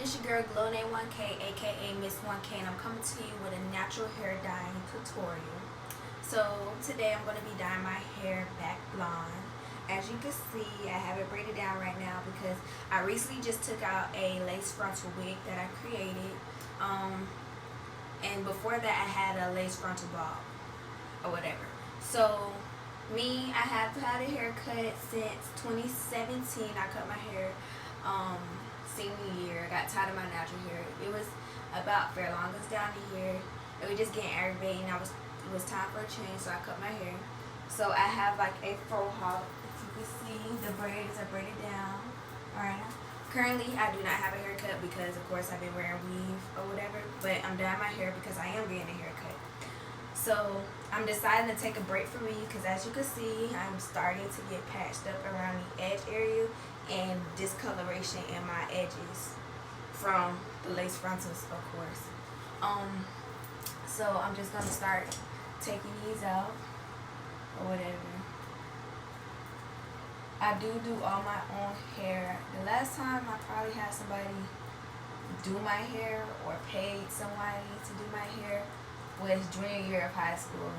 It's your girl Glow Name 1K, aka Miss 1K, and I'm coming to you with a natural hair dyeing tutorial. So today I'm going to be dyeing my hair back blonde. As you can see, I have it braided down right now because I recently just took out a lace frontal wig that I created. And before that I had a lace frontal bob or whatever. So me, I have had a haircut since 2017. I cut my hair senior year. I got tired of my natural hair. It was about fair longest down to here. It was just getting aggravating. It was time for a change, so I cut my hair. So I have like a faux hawk. As you can see, the braids are braided down. Alright. Currently, I do not have a haircut because, of course, I've been wearing weave or whatever. But I'm dyeing my hair because I am getting a haircut. So I'm deciding to take a break from me because, as you can see, I'm starting to get patched up around the edge area and discoloration in my edges from the lace frontals, of course. So I'm just gonna start taking these out or whatever. I do all my own hair. The last time I probably had somebody do my hair or paid somebody to do my hair was junior year of high school.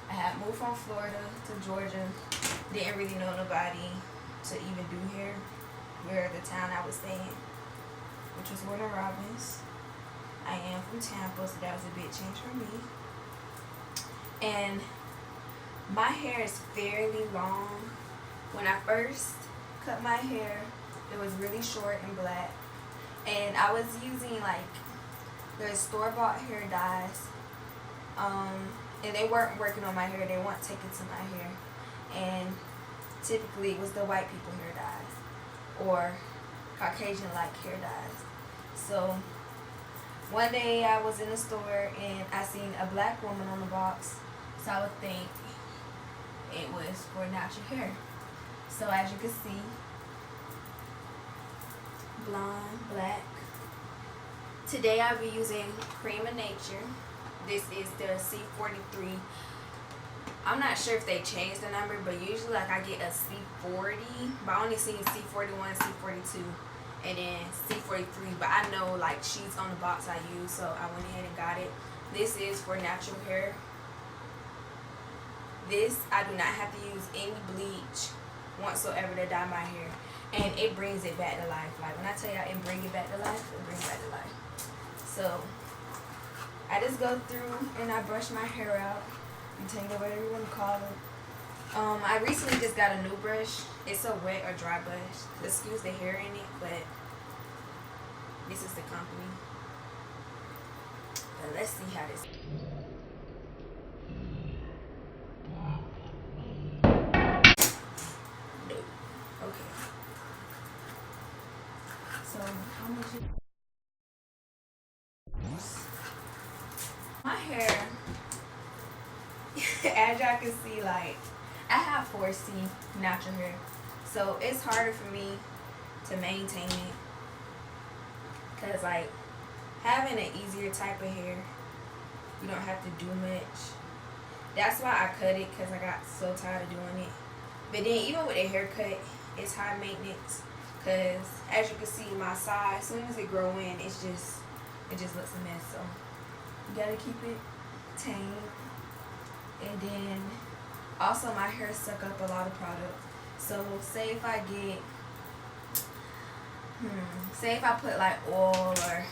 I had moved from Florida to Georgia. Didn't really know nobody to even do hair where the town I was staying, which was Warner Robins. I am from Tampa, so that was a big change for me. And my hair is fairly long. When I first cut my hair, it was really short and black, and I was using like the store-bought hair dyes, and they weren't working on my hair. They weren't taking to my hair, and typically it was the white people hair dyes or Caucasian like hair dyes. So one day I was in the store and I seen a black woman on the box, so I would think it was for natural hair. So as you can see, blonde, black. Today I'll be using Creme of Nature. This is the C43. I'm not sure if they changed the number, but usually like I get a C40, but I only seen C41, C42, and then C43. But I know like she's on the box I use, so I went ahead and got it. This is for natural hair. This, I do not have to use any bleach whatsoever to dye my hair, and it brings it back to life. Like when I tell y'all it brings it back to life, it brings it back to life. So I just go through and I brush my hair out, detangle, whatever you want to call it. I recently just got a new brush. It's a wet or dry brush. Excuse the hair in it, but this is the company. But let's see how this. Okay. So how much? My hair, as y'all can see, like I have 4C natural hair, so it's harder for me to maintain it because like having an easier type of hair, you don't have to do much. That's why I cut it, because I got so tired of doing it. But then even with a haircut, it's high maintenance because as you can see, my side, as soon as it grow in, it just looks a mess. So you gotta keep it tamed. And then also my hair suck up a lot of product. So say if I get say if I put like oil or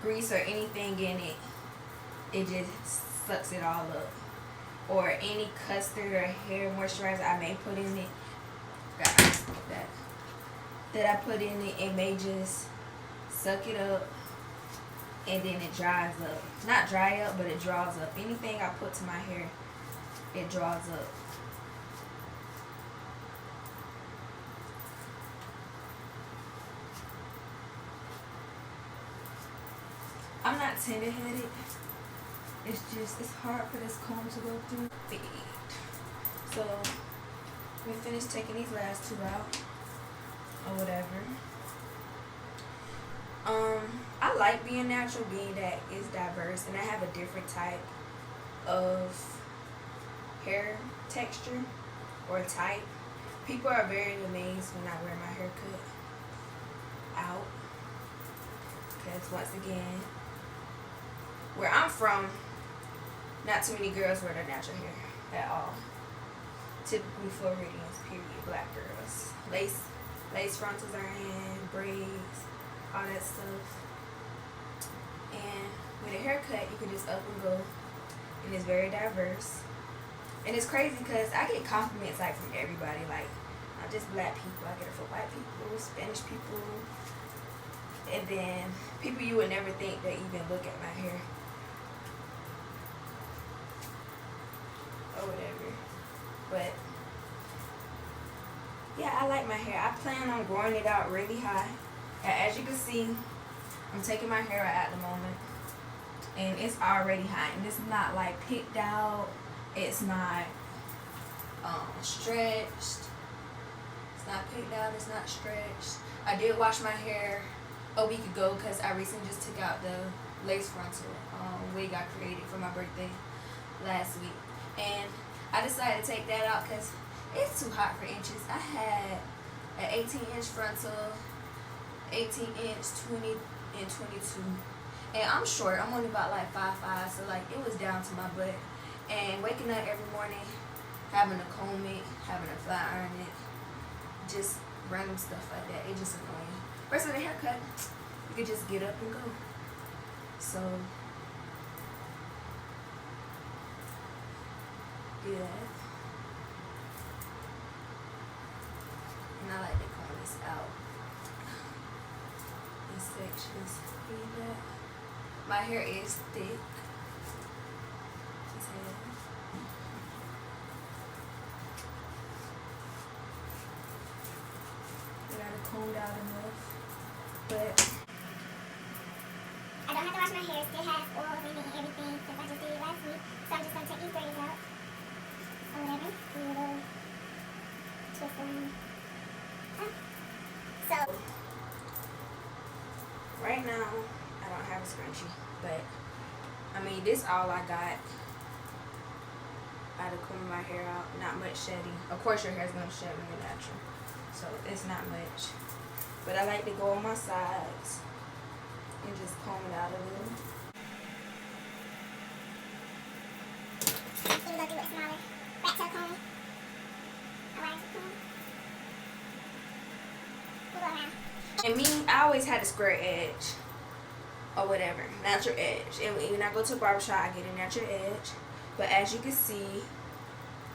grease or anything in it, it just sucks it all up. Or any custard or hair moisturizer I may put in it, that I put in it, it may just suck it up, and then it dries up. Not dry up, but it draws up. Anything I put to my hair, it draws up. I'm not tender-headed. It's hard for this comb to go through. So we finished taking these last two out or whatever. I like being natural, being that it's diverse and I have a different type of hair texture or type. People are very amazed when I wear my haircut out. once again, where I'm from, not too many girls wear their natural hair at all. Typically Floridians, period, black girls. Lace frontals are in, braids, all that stuff. And with a haircut, you can just up and go, and it's very diverse. And it's crazy because I get compliments like from everybody, like not just black people. I get it from white people, Spanish people, and then people you would never think they even look at my hair or whatever. But yeah, I like my hair. I plan on growing it out really high. And as you can see, I'm taking my hair out at the moment, and it's already high, and it's not like picked out. It's not stretched. It's not picked out. It's not stretched. I did wash my hair a week ago because I recently just took out the lace frontal wig I created for my birthday last week, and I decided to take that out because it's too hot for inches. I had an 18-inch frontal, 18-inch, 20, and 22, and I'm short. I'm only about like 5'5", so like it was down to my butt. And waking up every morning, having to comb it, having to flat iron it, just random stuff like that, it just annoying. Versus a haircut, you could just get up and go. So yeah. And I like to comb this out in sections. See that? My hair is thick. Combed out enough, but I don't have to wash my hair. Still has oils in it and everything because I just did it last week. So I'm just gonna take these braids out or whatever. Do a little twist them. So right now I don't have a scrunchie, but I mean this all I got. I had to comb my hair out. Not much shedding. Of course your hair is gonna shed when you're natural, so it's not much. But I like to go on my sides and just comb it out a little. can you go do it smaller? Rat tail comb. Alright, comb. We'll go around. And me, I always had a square edge or whatever, natural edge. And when I go to a barbershop, I get a natural edge. But as you can see,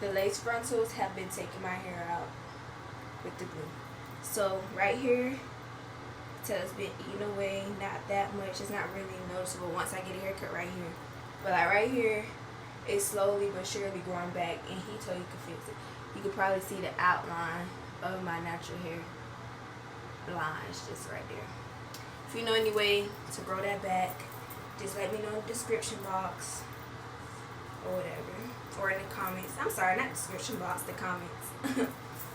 the lace frontals have been taking my hair out with the glue. So right here, it's been eaten away, not that much. It's not really noticeable once I get a haircut right here. But like right here, it's slowly but surely growing back, and he told you could fix it. You could probably see the outline of my natural hair lines just right there. If you know any way to grow that back, just let me know in the description box or whatever, or in the comments. I'm sorry, not description box, the comments.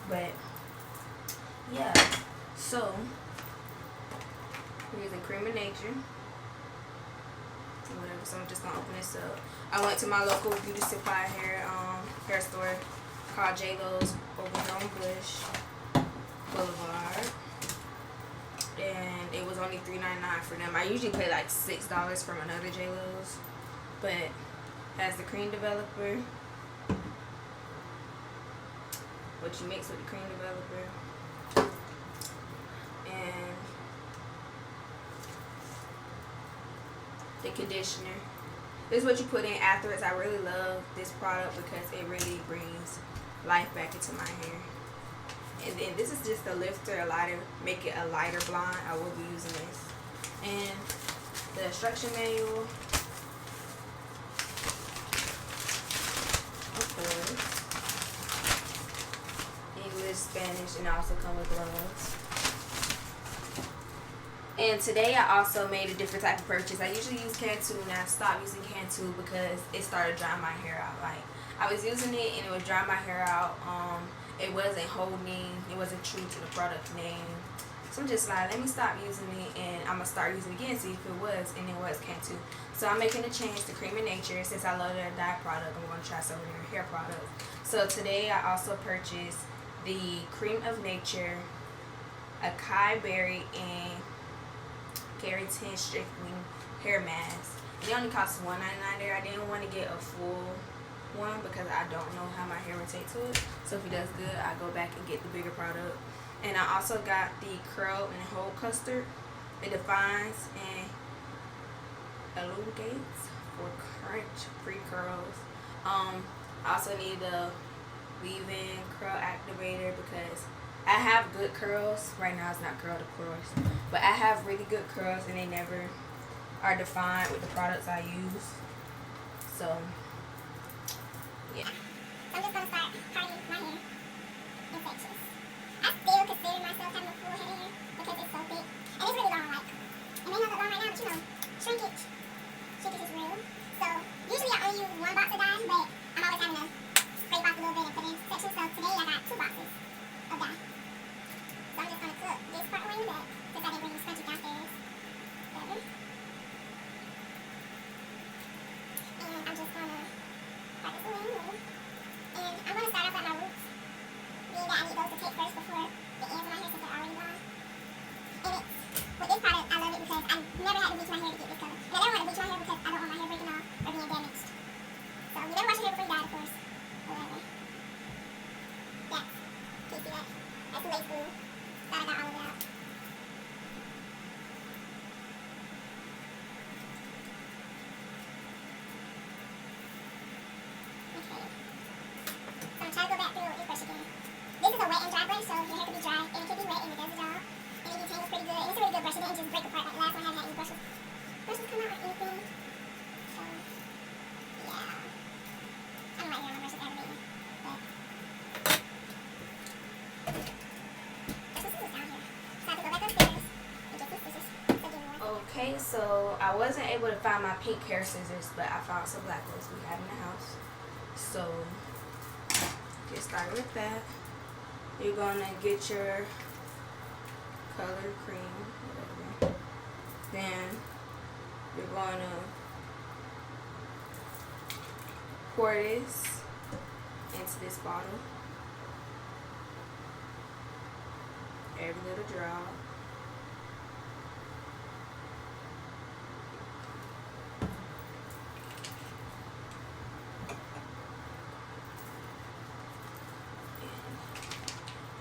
But yeah, so we're using Creme of Nature or whatever. So I'm just gonna open this up. I went to my local beauty supply hair store called J-Lo's over here on Bush Boulevard, and it was only $3.99 for them. I usually pay like $6 from another J-Lo's, but it has the cream developer, what you mix with the cream developer, and the conditioner. This is what you put in afterwards. I really love this product because it really brings life back into my hair. And then this is just a lifter, a lighter, make it a lighter blonde. I will be using this. And the instruction manual, of course, English, Spanish, and also come with gloves. And today I also made a different type of purchase. I usually use Cantu, and I stopped using Cantu because it started drying my hair out. Like, I was using it and it was drying my hair out. It wasn't holding, it wasn't true to the product name. So I'm just like, let me stop using it, and I'm gonna start using it again, see if it was, and it was Cantu. So I'm making a change to Creme of Nature. Since I love their dye product, I'm gonna try some of their hair products. So today I also purchased the Creme of Nature, acai berry, and Keratin Strengthening Hair Mask. They only cost $1.99 there. I didn't want to get a full one because I don't know how my hair would take to it. So if it does good, I go back and get the bigger product. And I also got the Curl and Hold Custard. It defines and elongates for crunch-free curls. I also need the leave-in curl activator because I have good curls. Right now it's not curled, of course, but I have really good curls and they never are defined with the products I use. So yeah. I'm just gonna start parting my hair in sections. I still consider myself having a full head of hair because it's so thick and it's really long. Like it may not look long right now, but you know, shrinkage is real. So usually I only use one box of dye, but I'm always having to scrape off a little bit and put in sections. So today I got 2 boxes of dye. So I'm just gonna clip this part away in the back since I didn't bring the scrunchie downstairs. There. And I'm just gonna part this away in the middle. And I'm gonna start off at my roots, being that I need those to take first before the ends of my hair since they're already gone. And it's with this product, I love it because I never had to bleach my hair to get this color. And I never want to bleach my hair because I don't want my hair breaking off or being damaged. So you never wash your hair before you dye, of course. Or whatever. Yeah. Can you see that? That's the lace glue. Thought I got all of it out. Okay. So I'm trying to go back through with this brush again. This is a wet and dry brush, so your hair can be dry and it can be wet and it does the job. And it detangles pretty good. And it's a really good brush. It didn't just break apart like the last one I had any brushes come out or anything. So yeah. I don't like hearing my brushes aggravating. But there's some scissors down here. So I have to go back upstairs and get some scissors. So give me one. Okay, so I wasn't able to find my pink hair scissors, but I found some black ones we have in the house. So get started with that. You're gonna get your colored cream, whatever. Then you're gonna pour this into this bottle. Every little drop.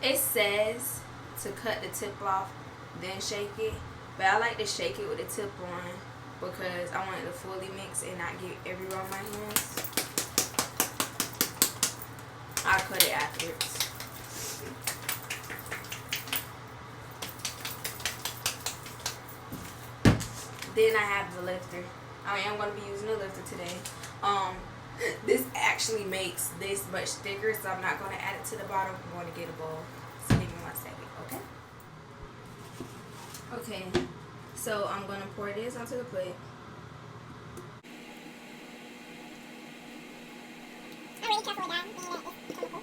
It says to cut the tip off, then shake it. But I like to shake it with the tip on because I want it to fully mix and not get everywhere on my hands. I cut it afterwards. Then I have the lifter. I am going to be using the lifter today. This actually makes this much thicker, so I'm not going to add it to the bottom. I'm going to get a bowl. So give me 1 second, okay? Okay, so I'm going to pour this onto the plate. I'm really careful with that, being that it's chemical.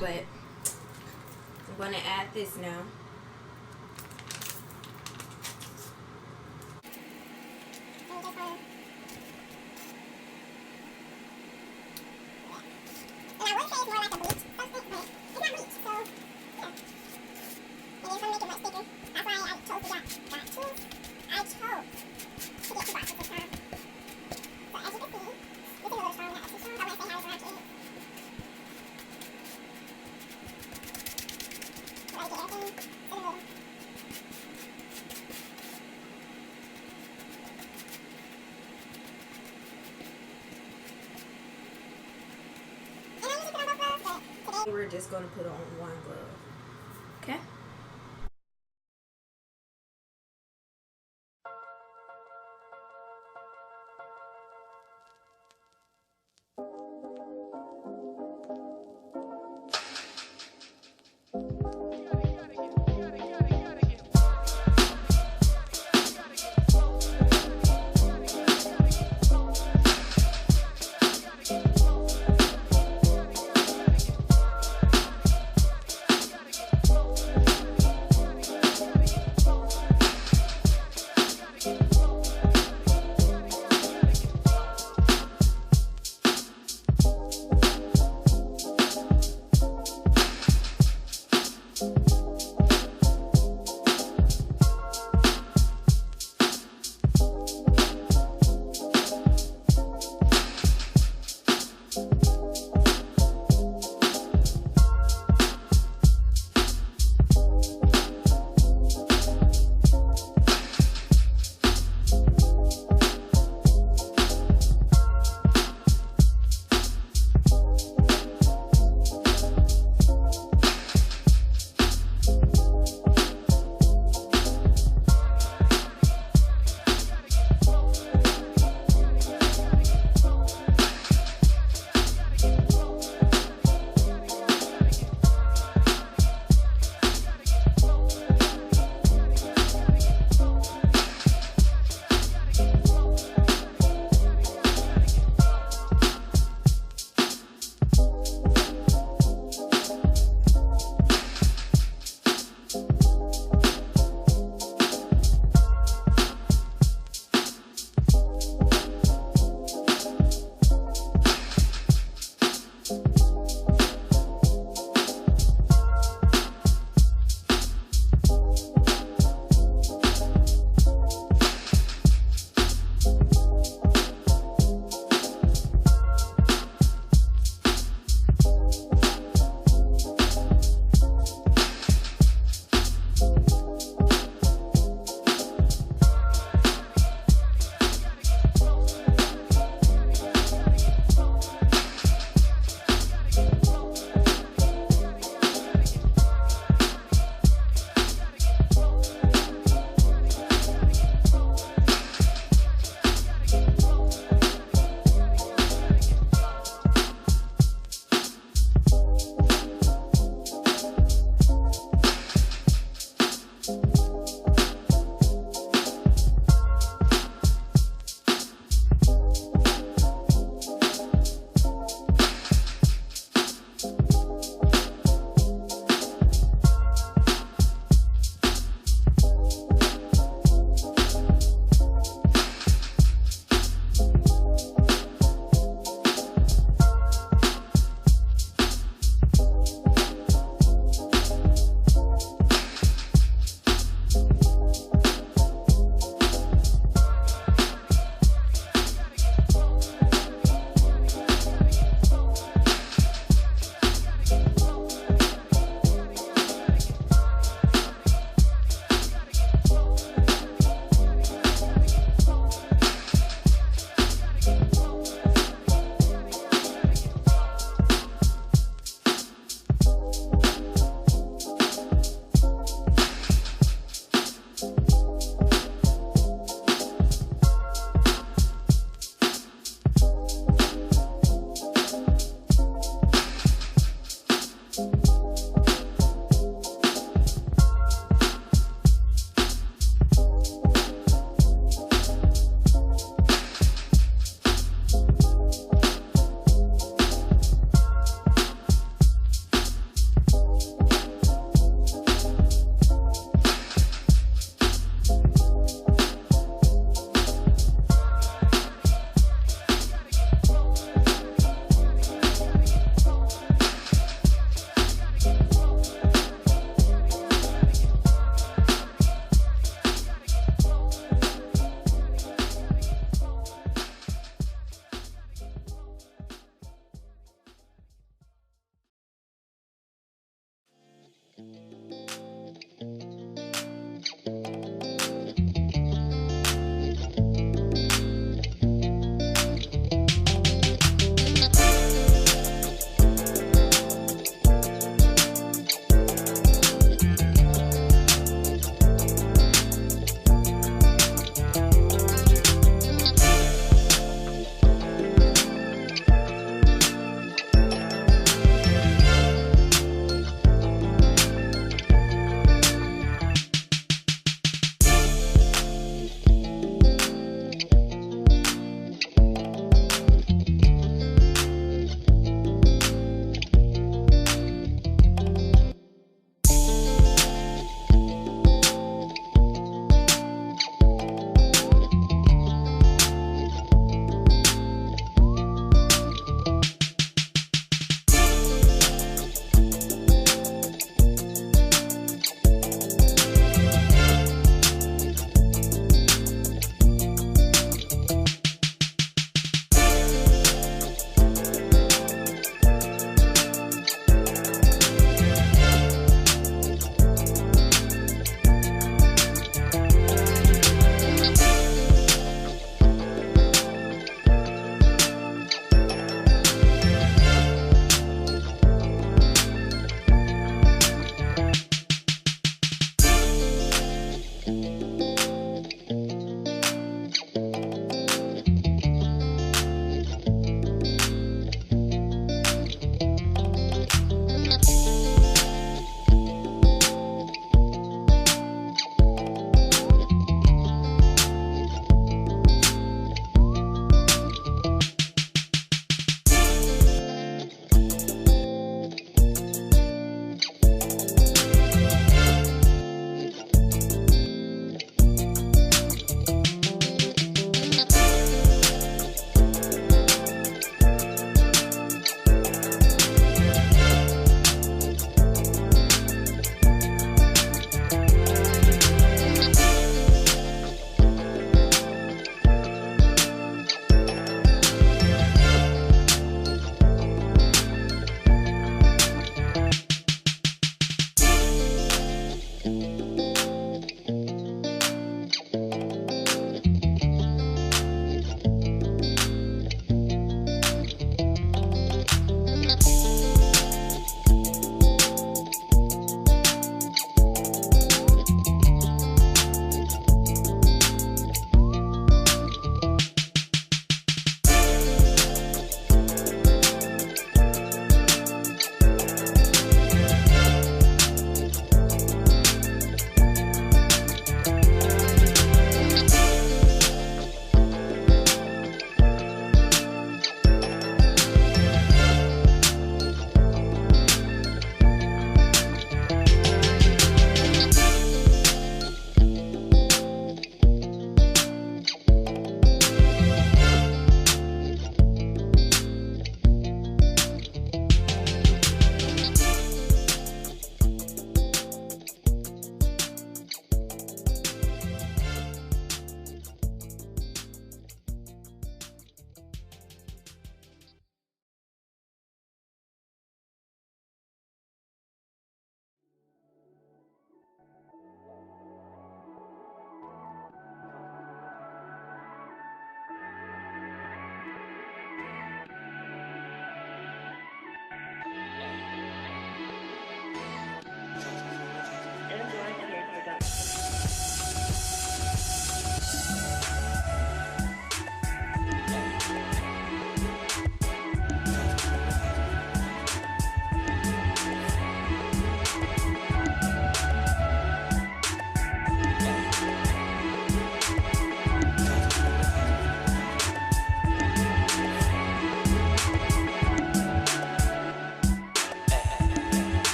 But I'm going to add this now. And I would say it's more like a bleach substance, but it's not bleach, so yeah. And it's going to make it much thicker. That's why I chose to get 2 boxes this time. So as you can see, this is a little strong, not too strong. I wouldn't say how it's around 8. So I get everything in the middle. And I usually put on both gloves, but today We're just going to put on 1 glove. Okay?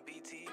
BT.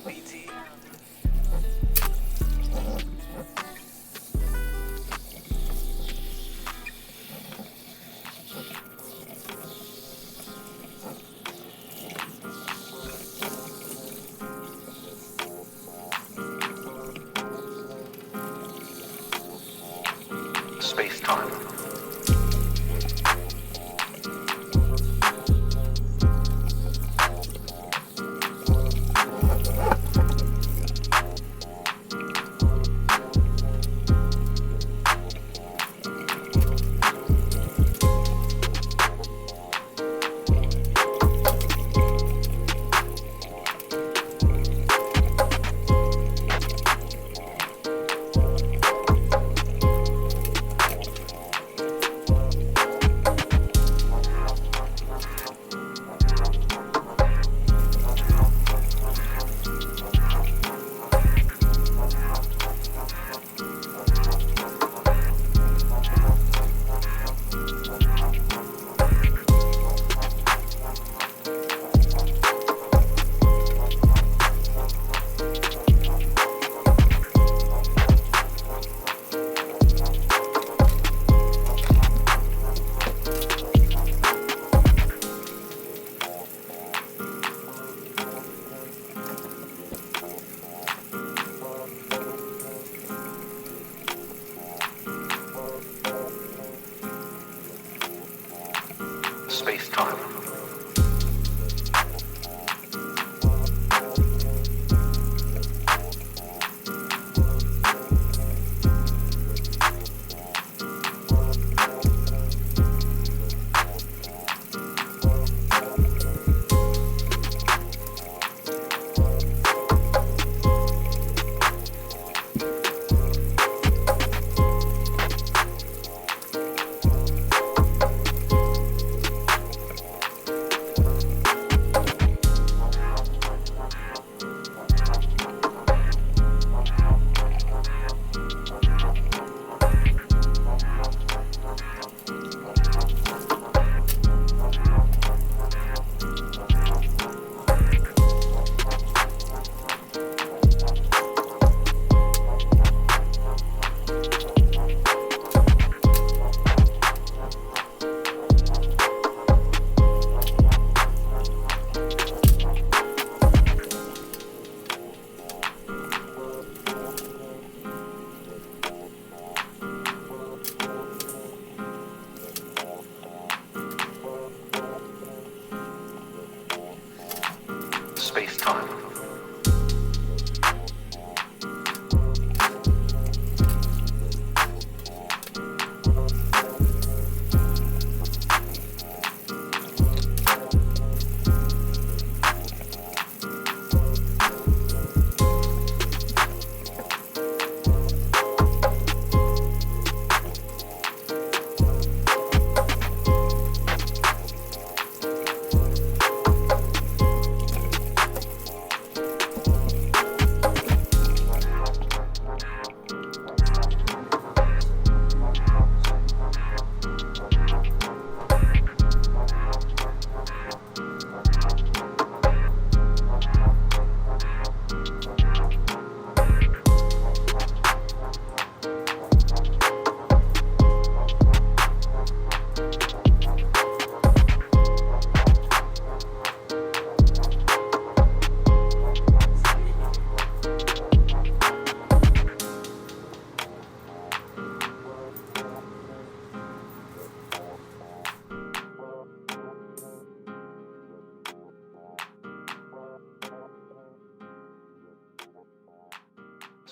BT. Space time. Space time.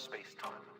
space-time.